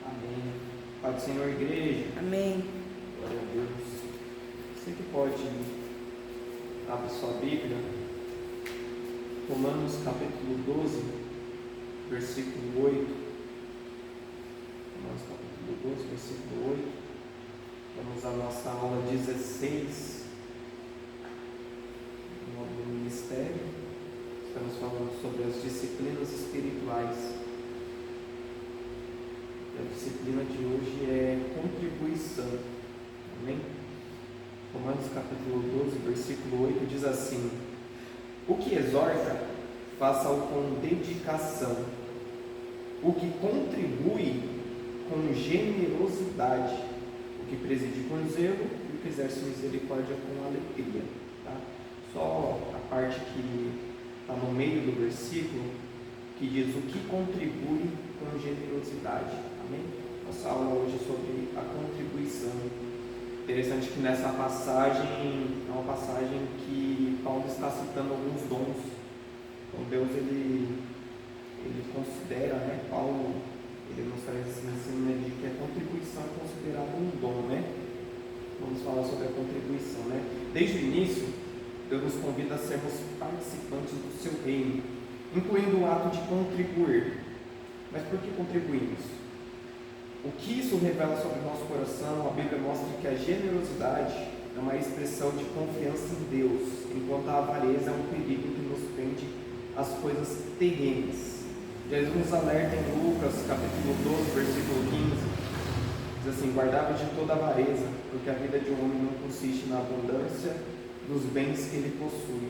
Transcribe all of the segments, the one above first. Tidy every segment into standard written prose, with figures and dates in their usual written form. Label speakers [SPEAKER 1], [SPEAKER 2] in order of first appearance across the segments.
[SPEAKER 1] Amém. Pai do Senhor, igreja.
[SPEAKER 2] Amém.
[SPEAKER 1] Glória a Deus. Você que pode abrir sua Bíblia. Romanos capítulo 12, versículo 8. Romanos capítulo 12, versículo 8. Vamos à nossa aula 16 do ministério. Estamos falando sobre as disciplinas espirituais. A disciplina de hoje é contribuição. Amém? Romanos capítulo 12, versículo 8 diz assim: o que exorta, faça-o com dedicação. O que contribui, com generosidade. O que preside com zelo, e o que exerce misericórdia com alegria. Tá? Só a parte que está no meio do versículo, que diz o que contribui com generosidade. Amém? Nossa aula hoje é sobre a contribuição. Interessante que nessa passagem, é uma passagem que Paulo está citando alguns dons. Então Deus, ele considera, né? Paulo, ele nos traz esse ensino de que a contribuição é considerada um dom, né? Vamos falar sobre a contribuição, né? Desde o início, Deus nos convida a sermos participantes do seu reino, incluindo o ato de contribuir. Mas por que contribuímos? O que isso revela sobre o nosso coração? A Bíblia mostra que a generosidade é uma expressão de confiança em Deus, enquanto a avareza é um perigo que nos prende às coisas terrenas. Jesus nos alerta em Lucas, capítulo 12, versículo 15, diz assim: guardai-vos de toda avareza, porque a vida de um homem não consiste na abundância dos bens que ele possui.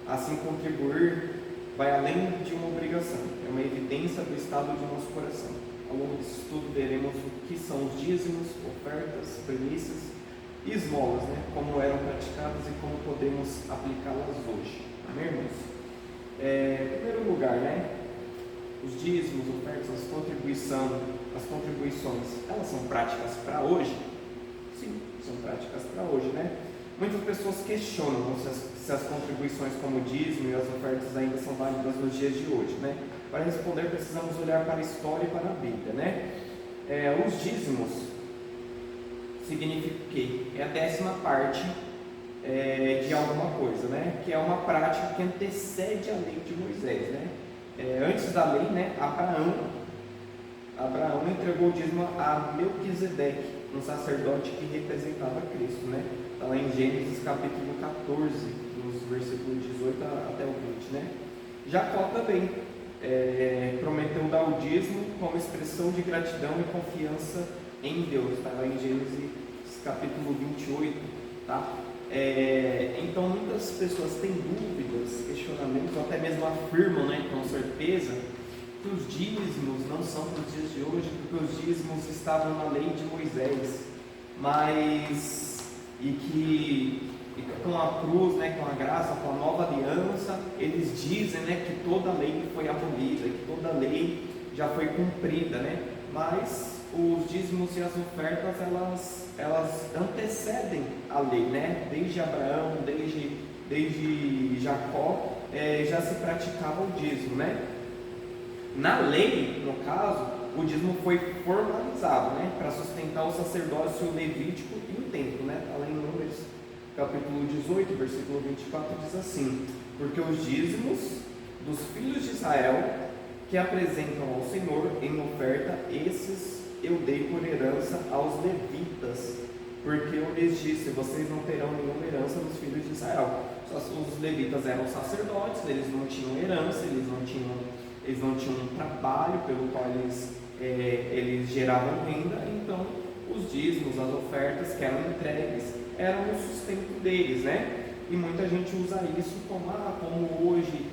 [SPEAKER 1] Assim, contribuir vai além de uma obrigação, é uma evidência do estado de nosso coração. Ao longo desse estudo veremos o que são os dízimos, ofertas, premissas e esmolas, né? Como eram praticadas e como podemos aplicá-las hoje. Amém, irmãos? Em primeiro lugar, né? Os dízimos, ofertas, as contribuições, elas são práticas para hoje? Sim, são práticas para hoje, né? Muitas pessoas questionam se as contribuições como o dízimo e as ofertas ainda são válidas nos dias de hoje, né? Para responder, precisamos olhar para a história e para a Bíblia, né? Os dízimos significa o quê? É a 10ª parte de alguma coisa, né? Que é uma prática que antecede a lei de Moisés, né? Antes da lei, né? Abraão entregou o dízimo a Melquisedeque, um sacerdote que representava Cristo, né? Está lá em Gênesis capítulo 14, nos versículos 18 até o 20, né? Jacó também prometeu dar o dízimo como expressão de gratidão e confiança em Deus. Está lá em Gênesis capítulo 28, tá? Então muitas pessoas têm dúvidas, questionamentos, ou até mesmo afirmam, né, com certeza, que os dízimos não são para os dias de hoje, porque os dízimos estavam na lei de Moisés, e com a cruz, né, com a graça, com a nova aliança, eles dizem, né, que toda a lei foi abolida, que toda a lei já foi cumprida, né? Mas os dízimos e as ofertas, elas antecedem a lei, né? Desde Abraão, desde Jacó, já se praticava o dízimo, né? Na lei, no caso, o dízimo foi formalizado, né, para sustentar o sacerdócio levítico e o templo, né? Está lá em Números capítulo 18, versículo 24, diz assim: porque os dízimos dos filhos de Israel que apresentam ao Senhor em oferta, esses eu dei por herança aos levitas, porque eu lhes disse: vocês não terão nenhuma herança dos filhos de Israel. Só os levitas eram sacerdotes, eles não tinham herança, eles não tinham um trabalho pelo qual eles geravam renda. Então os dízimos, as ofertas que eram entregues, eram o sustento deles, né? E muita gente usa isso como hoje,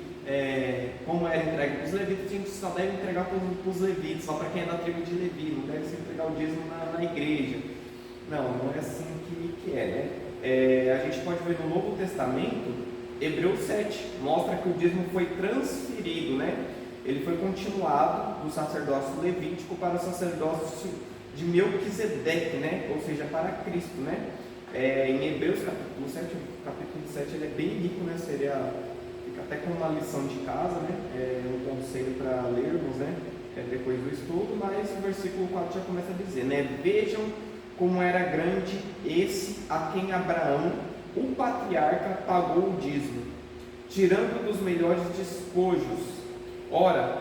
[SPEAKER 1] como era entregue para os levitas, a gente só deve entregar para os levitas, só para quem é da tribo de Levi, não deve se entregar o dízimo na igreja. Não é assim que é, né? A gente pode ver no Novo Testamento, Hebreus 7, mostra que o dízimo foi transferido, né? Ele foi continuado do sacerdócio levítico para o sacerdócio de Melquisedeque, né? Ou seja, para Cristo, né? Em Hebreus capítulo 7, o capítulo 7 ele é bem rico, né? Fica até como uma lição de casa, né? Um conselho para lermos, né? depois do estudo, mas o versículo 4 já começa a dizer, né? Vejam como era grande esse a quem Abraão, o patriarca, pagou o dízimo, tirando dos melhores despojos. Ora,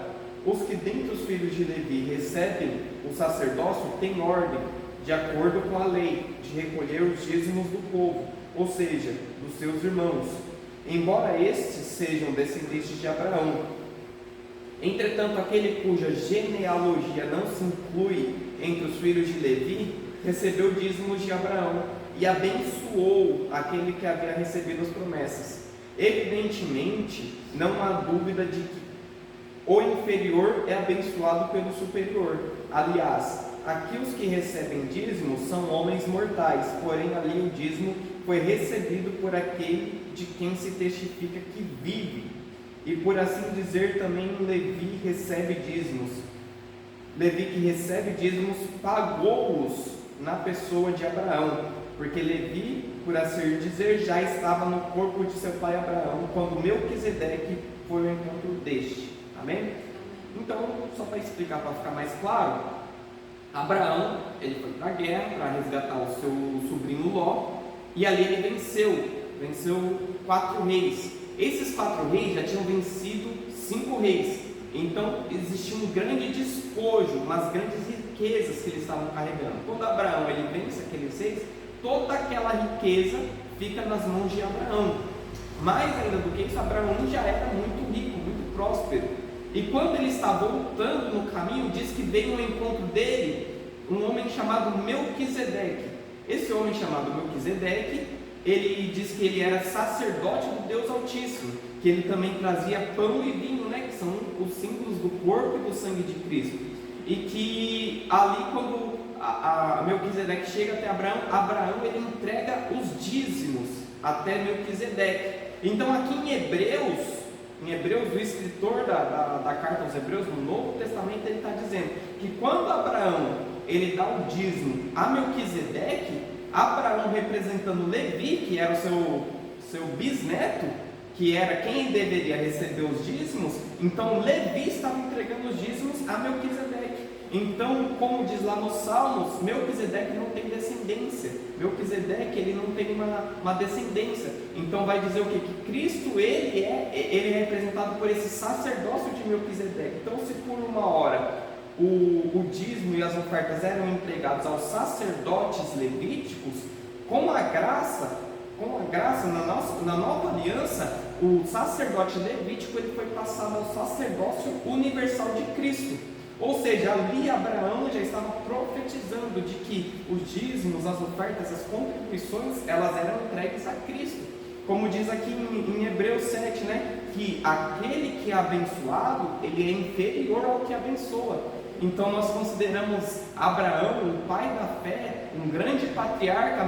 [SPEAKER 1] os que dentre os filhos de Levi recebem o sacerdócio têm ordem, de acordo com a lei, de recolher os dízimos do povo, ou seja, dos seus irmãos, embora estes sejam descendentes de Abraão. Entretanto, aquele cuja genealogia não se inclui entre os filhos de Levi, recebeu dízimos de Abraão e abençoou aquele que havia recebido as promessas. Evidentemente, não há dúvida de que o inferior é abençoado pelo superior. Aliás, aqui os que recebem dízimos são homens mortais, porém ali o dízimo foi recebido por aquele de quem se testifica que vive. E por assim dizer, também Levi recebe dízimos. Levi que recebe dízimos pagou-os na pessoa de Abraão, porque Levi, por assim dizer, já estava no corpo de seu pai Abraão, quando Melquisedeque foi ao encontro deste. Amém? Então, só para explicar, para ficar mais claro, Abraão, ele foi para a guerra para resgatar o seu sobrinho Ló, e ali ele venceu 4 reis. Esses 4 reis já tinham vencido 5 reis, então existia um grande despojo, umas grandes riquezas que eles estavam carregando. Quando Abraão ele vence aqueles reis, toda aquela riqueza fica nas mãos de Abraão. Mais ainda do que isso, Abraão já era muito rico, muito próspero. E quando ele está voltando no caminho, diz que veio ao encontro dele um homem chamado Melquisedeque. Esse homem chamado Melquisedeque, ele diz que ele era sacerdote do Deus Altíssimo, que ele também trazia pão e vinho, né, que são os símbolos do corpo e do sangue de Cristo. E que ali, quando a Melquisedeque chega até Abraão ele entrega os dízimos até Melquisedeque. Então aqui em Hebreus, o escritor da carta aos Hebreus, no Novo Testamento, ele está dizendo que quando Abraão ele dá o dízimo a Melquisedeque, Abraão representando Levi, que era o seu bisneto, que era quem deveria receber os dízimos, então Levi estava entregando os dízimos a Melquisedeque. Então, como diz lá nos Salmos, Melquisedeque não tem descendência. Melquisedeque ele não tem uma descendência. Então vai dizer o quê? Que Cristo ele é representado por esse sacerdócio de Melquisedeque. Então, se por uma hora o dízimo e as ofertas eram entregados aos sacerdotes levíticos, com a graça na nova aliança, o sacerdote levítico ele foi passado ao sacerdócio universal de Cristo. Ou seja, ali Abraão já estava profetizando de que os dízimos, as ofertas, as contribuições, elas eram entregues a Cristo. Como diz aqui em Hebreus 7, né? Que aquele que é abençoado, ele é inferior ao que abençoa. Então nós consideramos Abraão, o pai da fé, um grande patriarca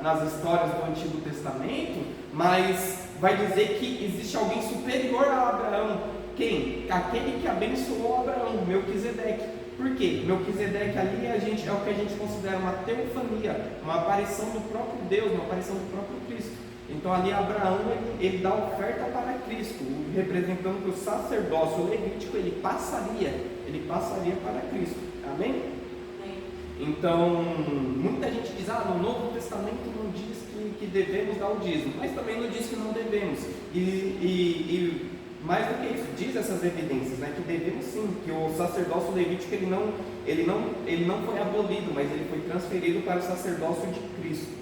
[SPEAKER 1] nas histórias do Antigo Testamento, mas vai dizer que existe alguém superior a Abraão. Quem? Aquele que abençoou Abraão, Melquisedeque. Por quê? Melquisedeque ali é o que a gente considera uma teofania, uma aparição do próprio Deus, uma aparição do próprio Cristo. Então ali Abraão ele dá oferta para Cristo, representando que o sacerdócio levítico ele passaria para Cristo. Amém? Então, muita gente diz, no Novo Testamento não diz que devemos dar o dízimo, mas também não diz que não devemos. E mais do que isso, diz essas evidências, né, que devemos sim, que o sacerdócio levítico ele não foi abolido, mas ele foi transferido para o sacerdócio de Cristo.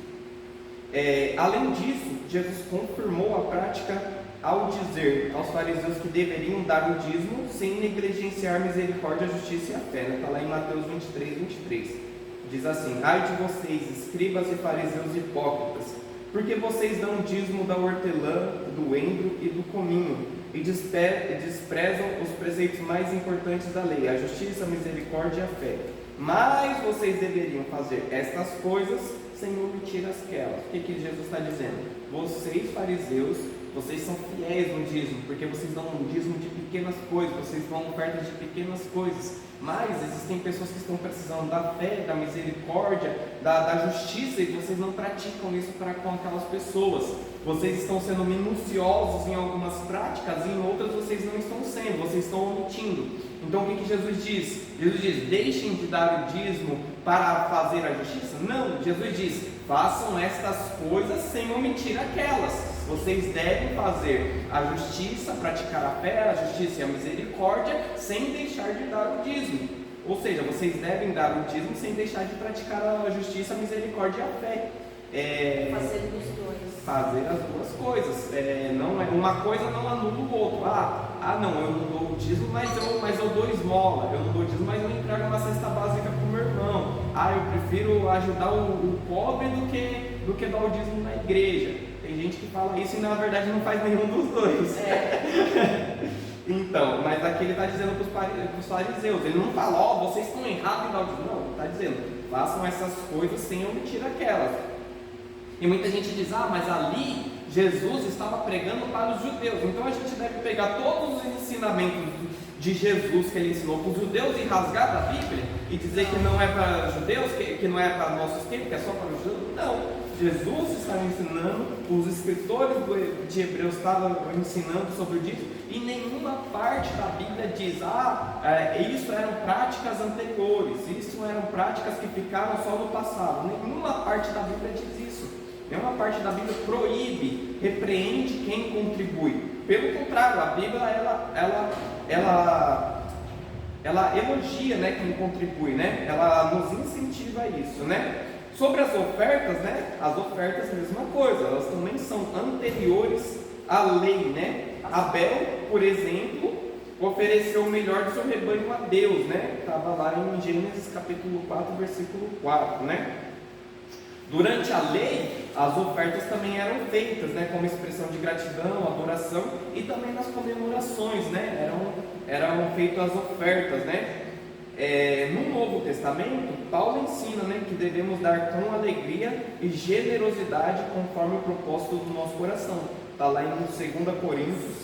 [SPEAKER 1] Além disso, Jesus confirmou a prática ao dizer aos fariseus que deveriam dar o dízimo sem negligenciar a misericórdia, a justiça e a fé. Está lá em Mateus 23. Diz assim: ai de vocês, escribas e fariseus hipócritas, porque vocês dão o dízimo da hortelã, do endro e do cominho, e desprezam os preceitos mais importantes da lei, a justiça, a misericórdia e a fé. Mas vocês deveriam fazer estas coisas sem omitir aquelas. O que Jesus está dizendo? Vocês fariseus, vocês são fiéis no dízimo, porque vocês dão um dízimo de pequenas coisas, vocês dão ofertas de pequenas coisas, mas existem pessoas que estão precisando da fé, da misericórdia, da justiça, e vocês não praticam isso para com aquelas pessoas. Vocês estão sendo minuciosos em algumas práticas e em outras vocês não estão sendo, vocês estão omitindo. Então o que Jesus diz? Jesus diz: deixem de dar o dízimo para fazer a justiça? Não, Jesus diz: façam estas coisas sem omitir aquelas. Vocês devem fazer a justiça, praticar a fé, a justiça e a misericórdia, sem deixar de dar o dízimo. Ou seja, vocês devem dar o dízimo sem deixar de praticar a justiça, a misericórdia e a fé.
[SPEAKER 2] Fazer os dois.
[SPEAKER 1] Fazer as duas coisas. Não é, uma coisa não anula o outro. Não, eu não dou o dízimo, mas eu dou esmola. Eu não dou o dízimo, mas eu entrego uma cesta básica para o meu irmão. Eu prefiro ajudar o pobre do que dar o dízimo na igreja. Tem gente que fala isso e na verdade não faz nenhum dos dois. Então, mas aqui ele está dizendo para os fariseus. Ele não fala: vocês estão errados em dar o dízimo. Não, ele está dizendo: façam essas coisas sem omitir aquelas. E muita gente diz: mas ali Jesus estava pregando para os judeus, então a gente deve pegar todos os ensinamentos de Jesus que ele ensinou para os judeus e rasgar da Bíblia e dizer que não é para judeus, que não é para nossos tempos, que é só para os judeus. Não, Jesus estava ensinando, os escritores de Hebreus estavam ensinando sobre isso, e nenhuma parte da Bíblia diz: isso eram práticas anteriores, isso eram práticas que ficaram só no passado. Nenhuma parte da Bíblia diz isso. Nenhuma parte da Bíblia proíbe, repreende quem contribui. Pelo contrário, a Bíblia ela elogia, né, quem contribui, né? Ela nos incentiva a isso, né? Sobre as ofertas, né? As ofertas, mesma coisa, elas também são anteriores à lei, né? Abel, por exemplo, ofereceu o melhor do seu rebanho a Deus, né? Estava lá em Gênesis capítulo 4, versículo 4, né? Durante a lei, as ofertas também eram feitas, né, como expressão de gratidão, adoração, e também nas comemorações, né, eram feitas as ofertas, né. No Novo Testamento, Paulo ensina, né, que devemos dar com alegria e generosidade conforme o propósito do nosso coração. Está lá em 2 Coríntios,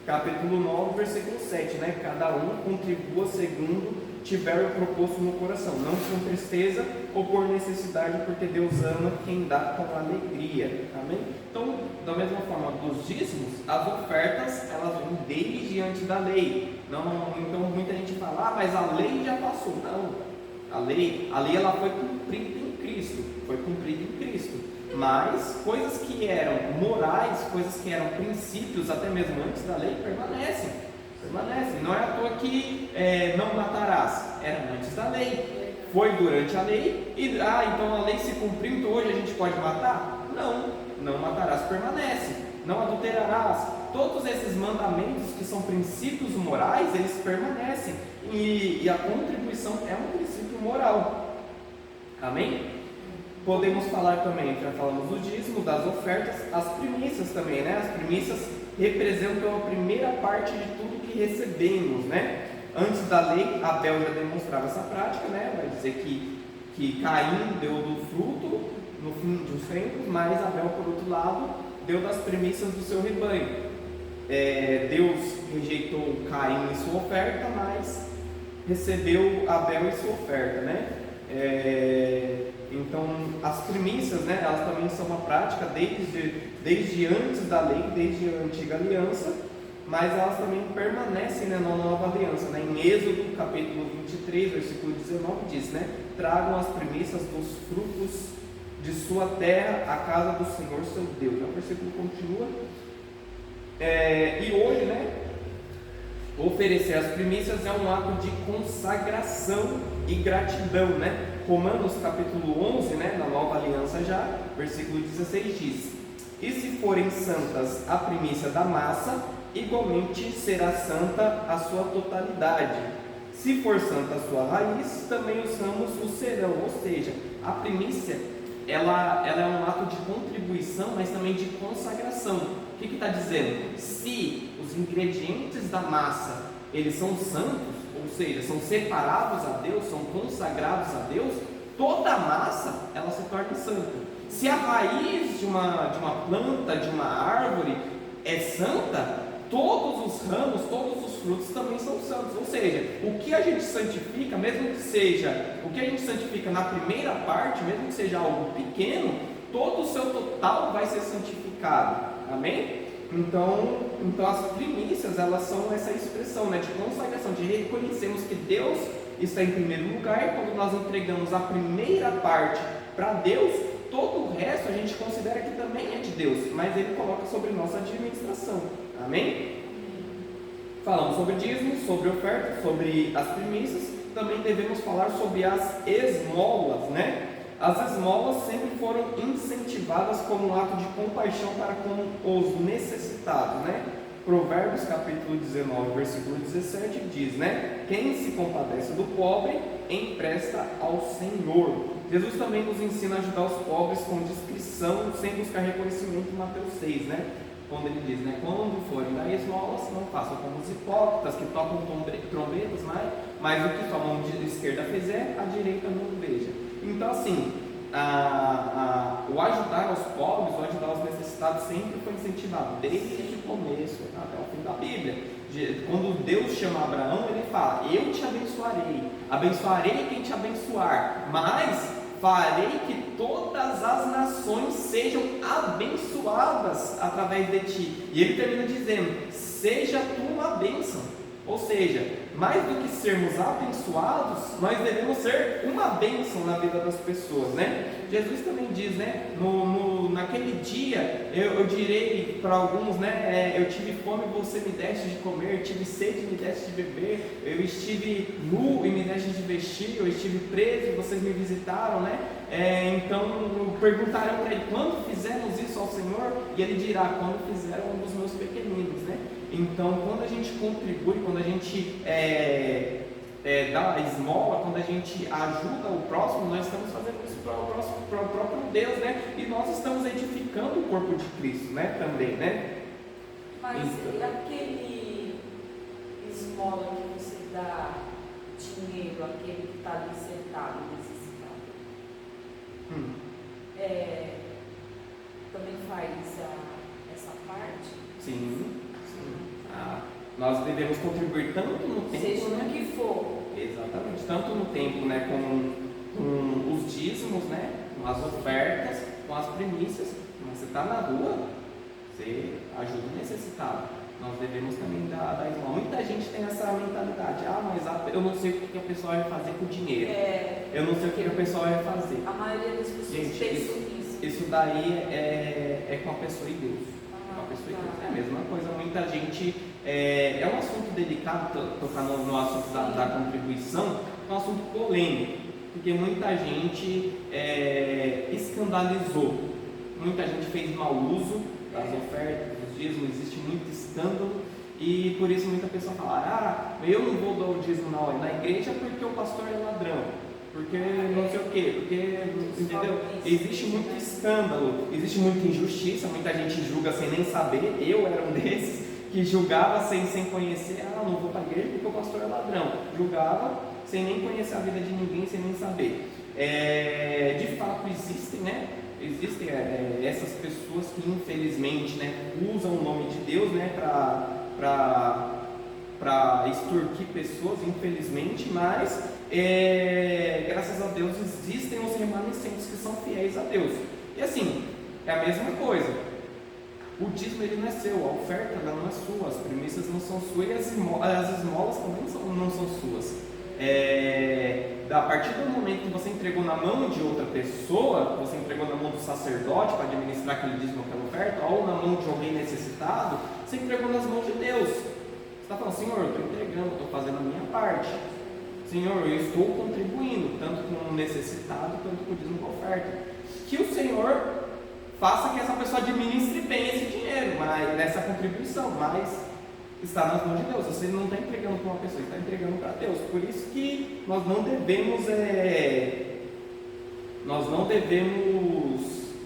[SPEAKER 1] capítulo 9, versículo 7, né, cada um contribua segundo tiver o proposto no coração, não com tristeza ou por necessidade, porque Deus ama quem dá com alegria. Amém? Então, da mesma forma dos dízimos, as ofertas, elas vêm desde antes da lei. Então muita gente fala: mas a lei já passou. Não, a lei ela foi cumprida em Cristo, mas coisas que eram morais, coisas que eram princípios até mesmo antes da lei, permanecem. Não é à toa que não matarás, era antes da lei, foi durante a lei, e então a lei se cumpriu, então hoje a gente pode matar? Não matarás permanece, não adulterarás. Todos esses mandamentos que são princípios morais, eles permanecem, e a contribuição é um princípio moral. Amém? Podemos falar também, já falamos do dízimo, das ofertas, as primícias também, né? As primícias representam a primeira parte de tudo que recebemos, né? Antes da lei, Abel já demonstrava essa prática, né? Vai dizer que Caim deu do fruto no fim dos tempos, mas Abel, por outro lado, deu das primícias do seu rebanho. Deus rejeitou Caim e sua oferta, mas recebeu Abel e sua oferta, né? Então, as primícias, né, elas também são uma prática desde antes da lei, desde a antiga aliança, mas elas também permanecem, né, na nova aliança, né? Em Êxodo, capítulo 23, versículo 19, diz, né: tragam as primícias dos frutos de sua terra à casa do Senhor seu Deus. O versículo continua. E hoje, né, oferecer as primícias é um ato de consagração e gratidão, né? Romanos capítulo 11, né, na nova aliança já, versículo 16 diz: e se forem santas a primícia da massa, igualmente será santa a sua totalidade. Se for santa a sua raiz, também os ramos o serão. Ou seja, a primícia ela é um ato de contribuição, mas também de consagração. O que está dizendo? Se os ingredientes da massa eles são santos, ou seja, são separados a Deus, são consagrados a Deus, toda a massa ela se torna santa. Se a raiz de uma planta, de uma árvore é santa, todos os ramos, todos os frutos também são santos. Ou seja, o que a gente santifica, mesmo que seja, o que a gente santifica na primeira parte, mesmo que seja algo pequeno, todo o seu total vai ser santificado. Amém? Então as primícias, elas são essa expressão, né, de consagração, de reconhecermos que Deus está em primeiro lugar, e quando nós entregamos a primeira parte para Deus, todo o resto a gente considera que também é de Deus, mas Ele coloca sobre nossa administração. Amém? Falamos sobre dízimos, sobre ofertas, sobre as primícias. Também devemos falar sobre as esmolas, né? As esmolas sempre foram incentivadas como um ato de compaixão para com os necessitados, né? Provérbios capítulo 19, versículo 17 diz, né? Quem se compadece do pobre, empresta ao Senhor. Jesus também nos ensina a ajudar os pobres com discrição, sem buscar reconhecimento em Mateus 6, né? Quando ele diz, né? Quando forem dar esmolas, não façam como os hipócritas que tocam trombetas, mas o que sua mão esquerda fizer, a direita não veja. Então, assim, o ajudar aos pobres, o ajudar aos necessitados sempre foi incentivado, desde o começo até o fim da Bíblia. Quando Deus chama Abraão, ele fala: eu te abençoarei quem te abençoar, mas farei que todas as nações sejam abençoadas através de ti. E ele termina dizendo: seja tu uma bênção. Ou seja, mais do que sermos abençoados, nós devemos ser uma bênção na vida das pessoas, né? Jesus também diz, né? Naquele dia, eu direi para alguns, né? Eu tive fome e você me deste de comer, tive sede e me deste de beber, eu estive nu e me deste de vestir, eu estive preso e vocês me visitaram, né? Então perguntarão para ele: quando fizemos isso ao Senhor? E ele dirá: quando fizeram um dos meus pequeninos, né? Então, quando a gente contribui, quando a gente dá a esmola, quando a gente ajuda o próximo, nós estamos fazendo isso para o próprio Deus, né? E nós estamos edificando o corpo de Cristo, né? Também, né?
[SPEAKER 2] Mas então, aquele esmola que você dá dinheiro àquele que está ali sentado, necessitado, também faz essa parte?
[SPEAKER 1] Sim. Nós devemos contribuir tanto no tempo,
[SPEAKER 2] seja no que for.
[SPEAKER 1] Exatamente, tanto no tempo, né, com os dízimos, né, com as ofertas, com as primícias. Mas você está na rua, você ajuda o necessitado. Nós devemos também dar esmola. Muita gente tem essa mentalidade: mas eu não sei o que a pessoa vai fazer com o dinheiro. Eu não sei o que a pessoa vai fazer.
[SPEAKER 2] A maioria das pessoas pensa nisso.
[SPEAKER 1] Isso daí é com a pessoa e Deus. É a mesma coisa. Muita gente, é um assunto delicado tocar no assunto da contribuição, é um assunto polêmico, porque muita gente escandalizou, muita gente fez mau uso das ofertas, dos dízimos, existe muito escândalo, e por isso muita pessoa fala: eu não vou dar o dízimo na igreja porque o pastor é ladrão, porque não sei o quê, porque, entendeu? Existe muito escândalo, existe muita injustiça, muita gente julga sem nem saber. Eu era um desses que julgava sem conhecer: não vou para a igreja porque o pastor é ladrão. Julgava sem nem conhecer a vida de ninguém, sem nem saber. De fato existem, né? Existem essas pessoas que infelizmente, né, usam o nome de Deus, né, para extorquir pessoas, infelizmente, mas graças a Deus existem os remanescentes que são fiéis a Deus. E assim, é a mesma coisa. O dízimo ele não é seu, a oferta ela não é sua, as primícias não são suas e as esmolas também não são suas. A partir do momento que você entregou na mão de outra pessoa, você entregou na mão do sacerdote para administrar aquele dízimo, aquela oferta, ou na mão de alguém necessitado, você entregou nas mãos de Deus. Você está falando: Senhor, eu estou entregando, estou fazendo a minha parte. Senhor, eu estou contribuindo, tanto com o necessitado, quanto com o dízimo da oferta. Que o Senhor faça que essa pessoa administre bem esse dinheiro, nessa contribuição, mas está nas mãos de Deus. Você não está entregando para uma pessoa, está entregando para Deus. Por isso que nós não devemos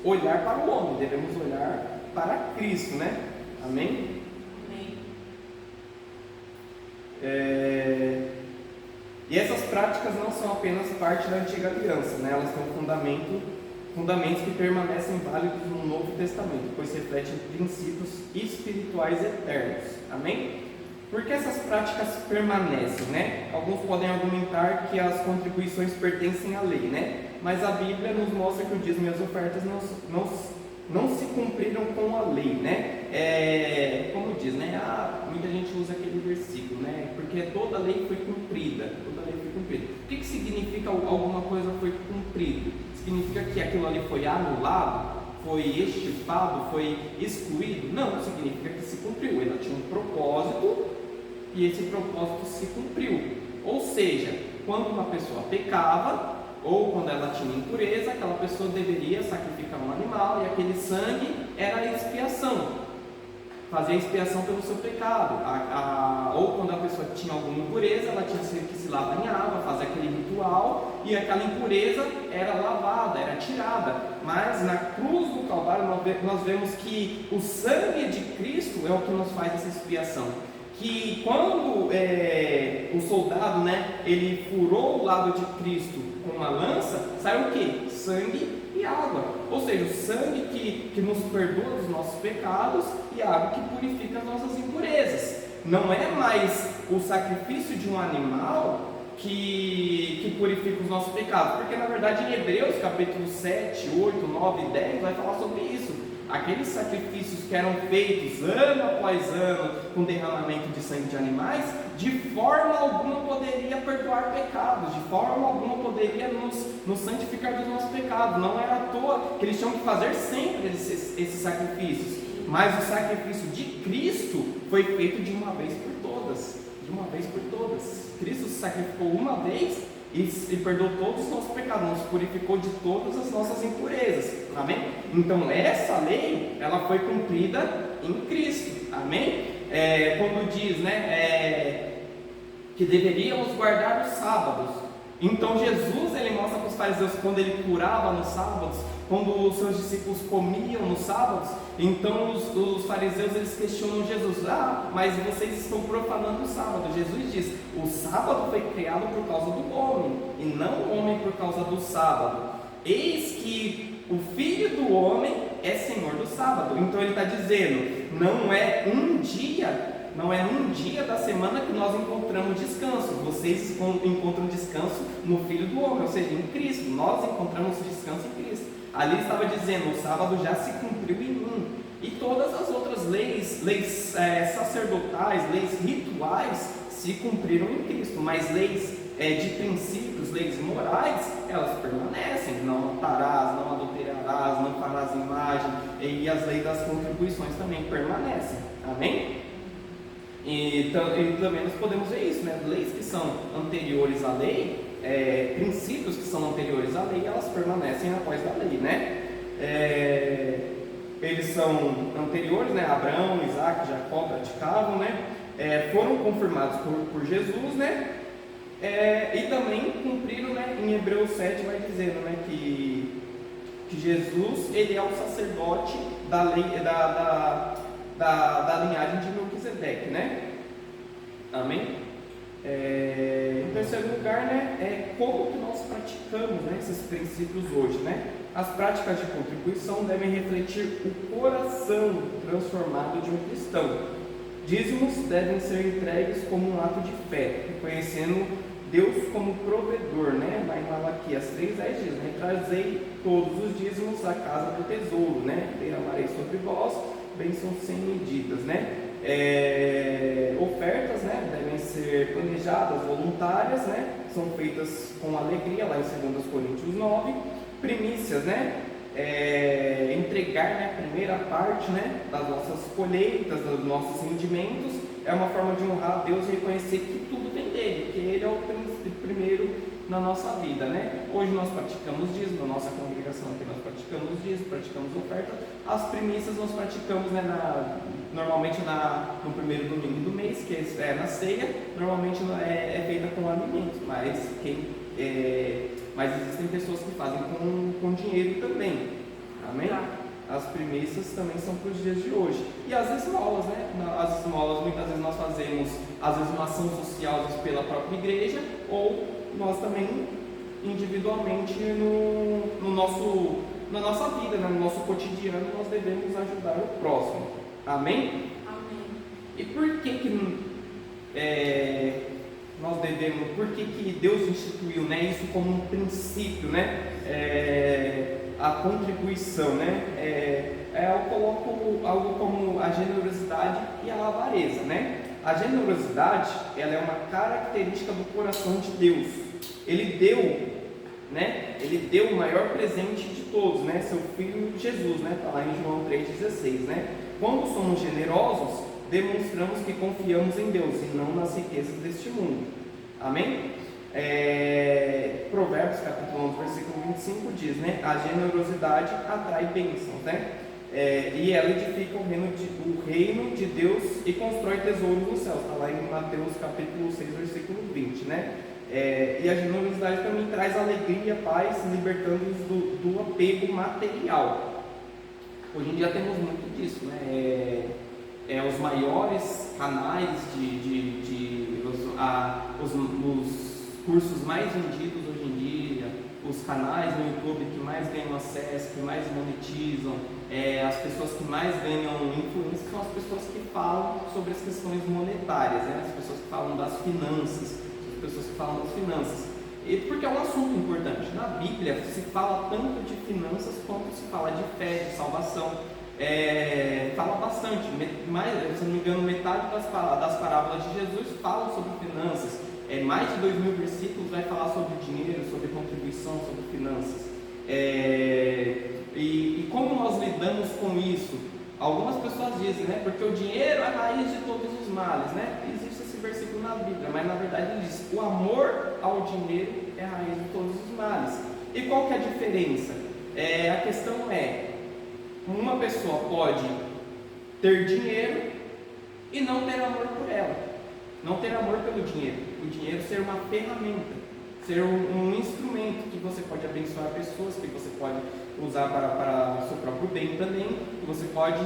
[SPEAKER 1] olhar para o homem, devemos olhar para Cristo, né? Amém? E essas práticas não são apenas parte da antiga aliança, né? Elas têm fundamentos que permanecem válidos no Novo Testamento, pois refletem princípios espirituais eternos. Amém? Por que essas práticas permanecem, né? Alguns podem argumentar que as contribuições pertencem à lei, né? Mas a Bíblia nos mostra que o dízimo e as ofertas não se cumpriram com a lei, né? Como diz, né? Muita gente usa aquele versículo, né? Porque toda lei foi cumprida, toda lei foi cumprida. O que significa alguma coisa foi cumprida? Significa que aquilo ali foi anulado? Foi extirpado? Foi excluído? Não, significa que se cumpriu. Ela tinha um propósito e esse propósito se cumpriu. Ou seja, quando uma pessoa pecava ou quando ela tinha impureza, aquela pessoa deveria sacrificar um animal e aquele sangue era a expiação, fazia expiação pelo seu pecado. Ou quando a pessoa tinha alguma impureza, ela tinha que se lavar em água, fazer aquele ritual e aquela impureza era lavada, era tirada. Mas na cruz do Calvário nós vemos que o sangue de Cristo é o que nos faz essa expiação. Que quando o soldado, né, ele furou o lado de Cristo com uma lança, saiu o que? Sangue e água. Ou seja, o sangue que nos perdoa dos nossos pecados e a água que purifica as nossas impurezas. Não é mais o sacrifício de um animal que purifica os nossos pecados, porque na verdade em Hebreus capítulo 7, 8, 9 e 10 vai falar sobre isso. Aqueles sacrifícios que eram feitos ano após ano com derramamento de sangue de animais, de forma alguma poderia perdoar pecados, de forma alguma poderia nos santificar dos nossos pecados. Não era à toa que eles tinham que fazer sempre esses sacrifícios, mas o sacrifício de Cristo foi feito de uma vez por todas, de uma vez por todas. Cristo se sacrificou uma vez e perdoou todos os nossos pecados, nos purificou de todas as nossas impurezas, amém? Então essa lei, ela foi cumprida em Cristo, amém? Quando diz, né, que deveríamos guardar os sábados. Então Jesus, ele mostra para os fariseus, quando ele curava nos sábados, quando os seus discípulos comiam nos sábados, então os fariseus, eles questionam Jesus: mas vocês estão profanando o sábado. Jesus diz: o sábado foi criado por causa do homem, e não o homem por causa do sábado. Eis que o Filho do Homem é Senhor do sábado. Então ele está dizendo, não é um dia da semana que nós encontramos descanso. Vocês encontram descanso no Filho do Homem, ou seja, em Cristo. Nós encontramos descanso em Cristo. Ali estava dizendo, o sábado já se cumpriu em mim. E todas as outras leis sacerdotais, leis rituais, se cumpriram em Cristo. Mas leis de princípios, leis morais, elas permanecem. Não matarás, não adulterarás, não farás imagem. E as leis das contribuições também permanecem. Amém? E também nós podemos ver isso, né? Leis que são anteriores à lei, princípios que são anteriores à lei, elas permanecem após a lei, né? Eles são anteriores, né? Abraão, Isaac, Jacó praticavam, né? Foram confirmados por Jesus, né? E também cumpriram, né? Em Hebreus 7 vai dizendo, né? Que Jesus, ele é o sacerdote da lei, da linhagem de Melquisedeque, né? Amém? Em terceiro lugar, né, como que nós praticamos, né, esses princípios hoje, né? As práticas de contribuição devem refletir o coração transformado de um cristão. Dízimos devem ser entregues como um ato de fé, reconhecendo Deus como provedor, né? Lá em Malaquias 3:10 diz, né? Trazei todos os dízimos à casa do tesouro, né? Derramarei sobre vós bênçãos sem medidas, né? Ofertas, né, devem ser planejadas, voluntárias, né, são feitas com alegria, lá em 2 Coríntios 9. Primícias, né, entregar, né, a primeira parte, né, das nossas colheitas, dos nossos rendimentos, é uma forma de honrar a Deus e reconhecer que tudo vem dele, que ele é o primeiro na nossa vida, né? Hoje nós praticamos dízimo, na nossa congregação aqui nós praticamos dízimo, praticamos oferta. As primícias nós praticamos, né, normalmente no primeiro domingo do mês, que é na ceia, normalmente é feita com alimentos, mas existem pessoas que fazem com dinheiro também, amém? As primícias também são para os dias de hoje. E as esmolas, né? As esmolas muitas vezes nós fazemos, às vezes uma ação social pela própria igreja, ou nós também individualmente na nossa vida, né? No nosso cotidiano, nós devemos ajudar o próximo. Amém?
[SPEAKER 2] Amém.
[SPEAKER 1] E por que nós devemos, por que Deus instituiu, né, isso como um princípio, né, a contribuição, né, eu coloco algo como a generosidade e a avareza, né. A generosidade, ela é uma característica do coração de Deus. Ele deu o maior presente de todos, né, seu Filho Jesus, né, está lá em João 3,16, né. Quando somos generosos, demonstramos que confiamos em Deus e não nas riquezas deste mundo. Amém? Provérbios capítulo 11, versículo 25 diz, né, a generosidade atrai bênçãos, né, e ela edifica o reino de Deus e constrói tesouros no céu. Está lá em Mateus capítulo 6, versículo 20, né. E a generosidade também traz alegria, paz, libertando-nos do apego material. Hoje em dia temos muito disso, né? Os maiores canais os cursos mais vendidos hoje em dia, os canais no YouTube que mais ganham acesso, que mais monetizam, as pessoas que mais ganham influência são as pessoas que falam sobre as questões monetárias, né? As pessoas que falam das finanças, e porque é um assunto importante. Na Bíblia se fala tanto de finanças quanto se fala de fé, de salvação. Fala bastante, se não me engano, metade das parábolas de Jesus falam sobre finanças. Mais de 2.000 versículos vai falar sobre dinheiro, sobre contribuição, sobre finanças. E como nós lidamos com isso? Algumas pessoas dizem, né, porque o dinheiro é a raiz de todos os males, né? Existe esse versículo na Bíblia, mas na verdade ele diz: o amor ao dinheiro é a raiz de todos os males. E qual que é a diferença? A questão uma pessoa pode ter dinheiro e não ter amor por ela, não ter amor pelo dinheiro, o dinheiro ser uma ferramenta, ser um instrumento que você pode abençoar pessoas, que você pode usar para o seu próprio bem também, que você pode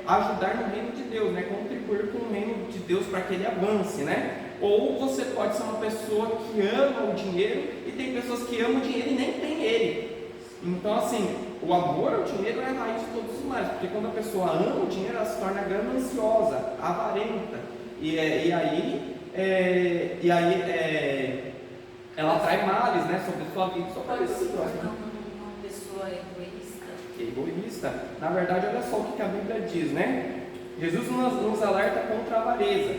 [SPEAKER 1] ajudar no reino de Deus, né? Contribuir com o reino de Deus para que ele avance, né? Ou você pode ser uma pessoa que ama o dinheiro, e tem pessoas que amam o dinheiro e nem tem ele. Então, assim, o amor ao dinheiro é a raiz de todos os males, porque quando a pessoa ama o dinheiro, ela se torna gananciosa, avarenta, e aí ela atrai males, né, sobre a sua vida, sobre esse próximo.
[SPEAKER 2] Uma pessoa
[SPEAKER 1] egoísta. Na verdade, olha só o que a Bíblia diz, né? Jesus nos alerta contra a avareza,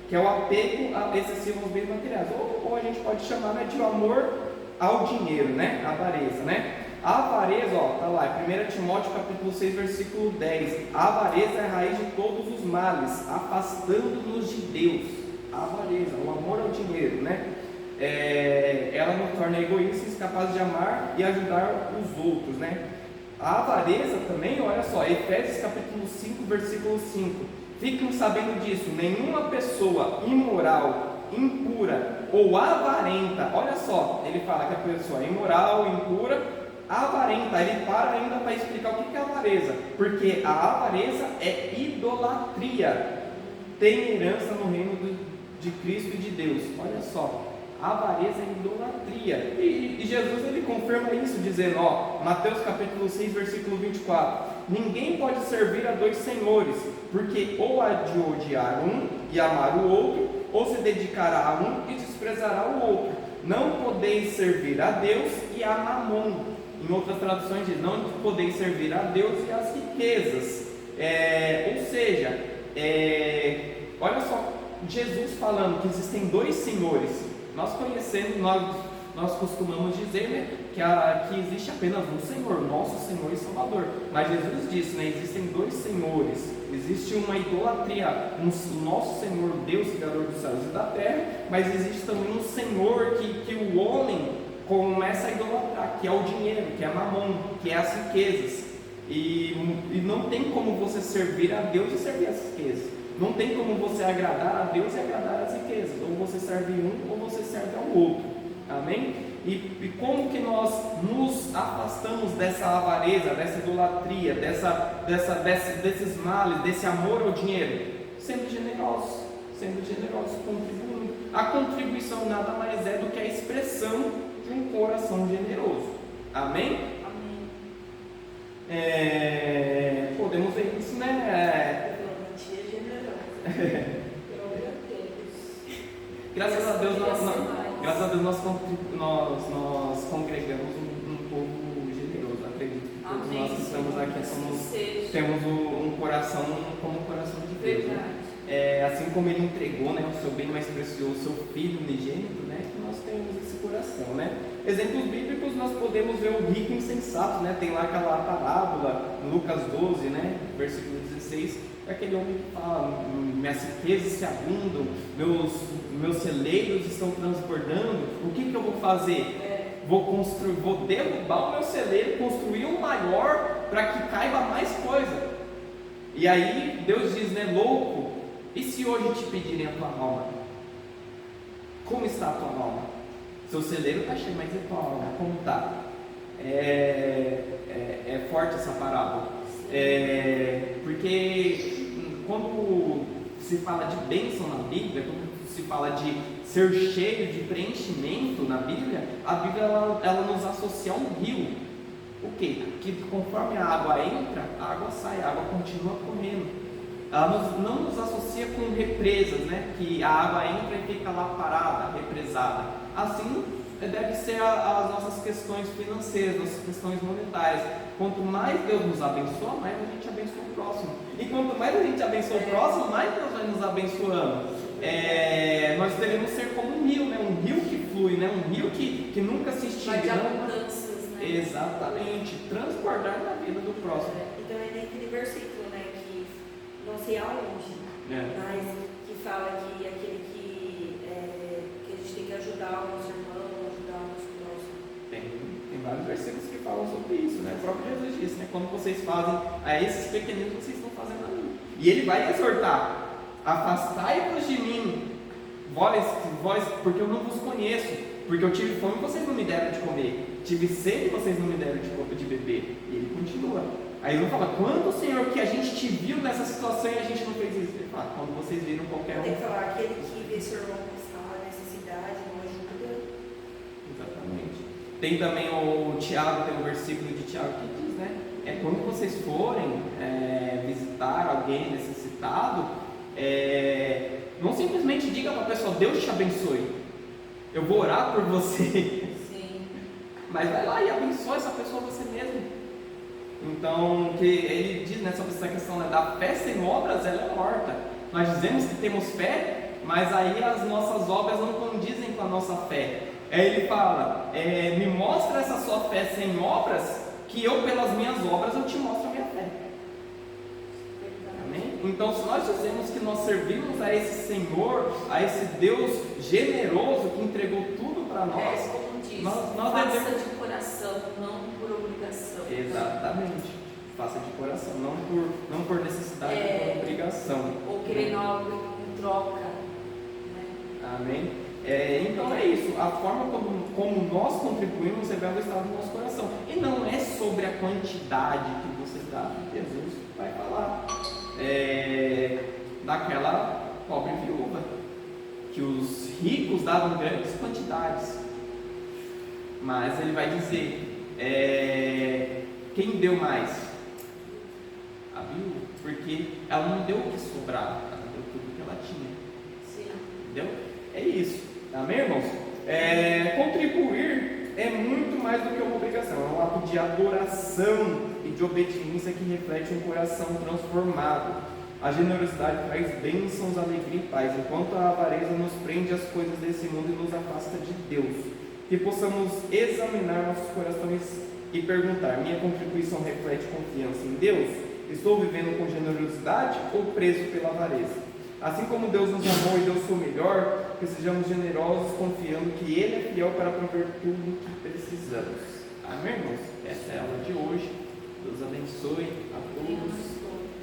[SPEAKER 1] que é o apego excessivo aos bens materiais, ou a gente pode chamar, né, de amor ao dinheiro, né? A avareza, né? A avareza, está lá, 1 Timóteo capítulo 6, versículo 10. A avareza é a raiz de todos os males, afastando-nos de Deus. A avareza, o amor ao dinheiro, né? Ela nos torna egoístas, incapazes de amar e ajudar os outros, né? A avareza também, olha só, Efésios capítulo 5, versículo 5. Fiquem sabendo disso: nenhuma pessoa imoral, impura ou avarenta, olha só, ele fala que a pessoa é imoral, impura, avarenta, ele para ainda para explicar o que é avareza, porque a avareza é idolatria, tem herança no reino de Cristo e de Deus. Olha só, a avareza é idolatria, e Jesus ele confirma isso dizendo, Mateus capítulo 6, versículo 24: ninguém pode servir a dois senhores, porque ou há de odiar um e amar o outro, ou se dedicará a um e desprezará o outro. Não podeis servir a Deus e a Mamon. Em outras traduções diz: não podeis servir a Deus e às riquezas. Ou seja, olha só, Jesus falando que existem dois senhores. Nós conhecemos, nós costumamos dizer, né, que existe apenas um Senhor, nosso Senhor e Salvador. Mas Jesus disse, né, existem dois senhores. Existe uma idolatria, o nosso Senhor Deus, Criador dos céus e da terra, mas existe também um Senhor que o homem começa a idolatrar, que é o dinheiro, que é a mamon, que é as riquezas. E não tem como você servir a Deus e servir as riquezas. Não tem como você agradar a Deus e agradar as riquezas. Ou você serve um, ou você serve ao outro. Amém? E como que nós nos afastamos dessa avareza, dessa idolatria, desses males, desse amor ao dinheiro? Sendo generosos, contribuindo. A contribuição nada mais é do que a expressão de um coração generoso. Amém? Podemos ver isso, né? Todos
[SPEAKER 2] Amém,
[SPEAKER 1] nós que estamos
[SPEAKER 2] Senhor,
[SPEAKER 1] aqui
[SPEAKER 2] seja.
[SPEAKER 1] temos um coração como o coração de Deus. Né?
[SPEAKER 2] Verdade.
[SPEAKER 1] Assim como Ele entregou, né, o seu bem mais precioso, o seu Filho unigênito, né, que nós temos esse coração. Né? Exemplos bíblicos nós podemos ver o rico insensato, né? Tem lá aquela parábola, Lucas 12, né, versículo 16, aquele homem que fala: minhas riquezas se abundam, meus celeiros estão transbordando, o que eu vou fazer? Vou derrubar o meu celeiro, construir um maior para que caiba mais coisa. E aí Deus diz, né, louco, e se hoje te pedirem a tua alma? Como está a tua alma? Seu celeiro está cheio, mas e a tua alma? Como está? É forte essa parábola. Porque quando se fala de bênção na Bíblia, quando se fala de ser cheio de preenchimento na Bíblia, a Bíblia ela nos associa a um rio. O quê? Que conforme a água entra, a água sai, a água continua correndo. Ela não nos associa com represas, né? Que a água entra e fica lá parada, represada. Assim deve ser as nossas questões financeiras, nossas questões monetárias. Quanto mais Deus nos abençoa, mais a gente abençoa o próximo. E quanto mais a gente abençoa o próximo, mais Deus vai nos abençoando. Nós devemos ser como um rio, né? Um rio que flui, né? Um rio que nunca se extingue.
[SPEAKER 2] Vai de abundâncias, né?
[SPEAKER 1] Exatamente, transbordar na vida do próximo.
[SPEAKER 3] Então é naquele versículo, né, que não sei aonde, mas que fala que aquele que a gente tem que ajudar o nosso irmão, ajudar o nosso próximo.
[SPEAKER 1] Tem vários versículos que falam sobre isso, né? O próprio Jesus disse, né? Quando vocês fazem a esses pequeninos, vocês estão fazendo a mim. E ele vai exortar: afastai-vos de mim, vós, porque eu não vos conheço. Porque eu tive fome e vocês não me deram de comer, tive sede e vocês não me deram de beber. E ele continua. Aí ele fala: quando, Senhor, que a gente te viu nessa situação e a gente não fez isso? Ele fala: quando vocês viram qualquer um.
[SPEAKER 3] Tem que falar: aquele que vê seu irmão passar necessidade, não ajuda.
[SPEAKER 1] Exatamente. Tem também o Tiago, tem um versículo de Tiago que diz, né? Quando vocês forem visitar alguém necessitado, não simplesmente diga para a pessoa: Deus te abençoe, eu vou orar por você.
[SPEAKER 2] Sim.
[SPEAKER 1] Mas vai lá e abençoa essa pessoa você mesmo. Então, que ele diz, né, sobre essa questão, né, da fé sem obras, ela é morta. Nós dizemos que temos fé, mas aí as nossas obras não condizem com a nossa fé. Aí ele fala: me mostra essa sua fé sem obras, que eu, pelas minhas obras, eu te mostro a minha fé. Amém? Então, se nós dizemos que nós servimos a esse Senhor, a esse Deus generoso que entregou tudo para nós,
[SPEAKER 2] Como diz,
[SPEAKER 1] nós
[SPEAKER 2] faça
[SPEAKER 1] devemos...
[SPEAKER 2] de coração, não por obrigação.
[SPEAKER 1] Exatamente. Faça de coração, não por necessidade, por obrigação.
[SPEAKER 2] Ou querendo algo em troca. Né?
[SPEAKER 1] Amém? Então é isso. A forma como nós contribuímos revela o estado do nosso coração. E não é sobre a quantidade que você dá. Jesus vai falar daquela pobre viúva, que os ricos davam grandes quantidades. Mas ele vai dizer: quem deu mais? A viúva. Porque ela não deu o que sobrava, ela deu tudo que ela tinha.
[SPEAKER 2] Sim.
[SPEAKER 1] Entendeu? É isso. Amém, irmãos? Contribuir é muito mais do que uma obrigação. É um ato de adoração e de obediência que reflete um coração transformado. A generosidade traz bênçãos, alegria e paz, enquanto a avareza nos prende às coisas desse mundo e nos afasta de Deus. Que possamos examinar nossos corações e perguntar: minha contribuição reflete confiança em Deus? Estou vivendo com generosidade ou preso pela avareza? Assim como Deus nos amou e deu o seu melhor, que sejamos generosos, confiando que Ele é fiel para prover tudo o que precisamos. Amém, irmãos? Essa é a aula de hoje. Deus abençoe a todos.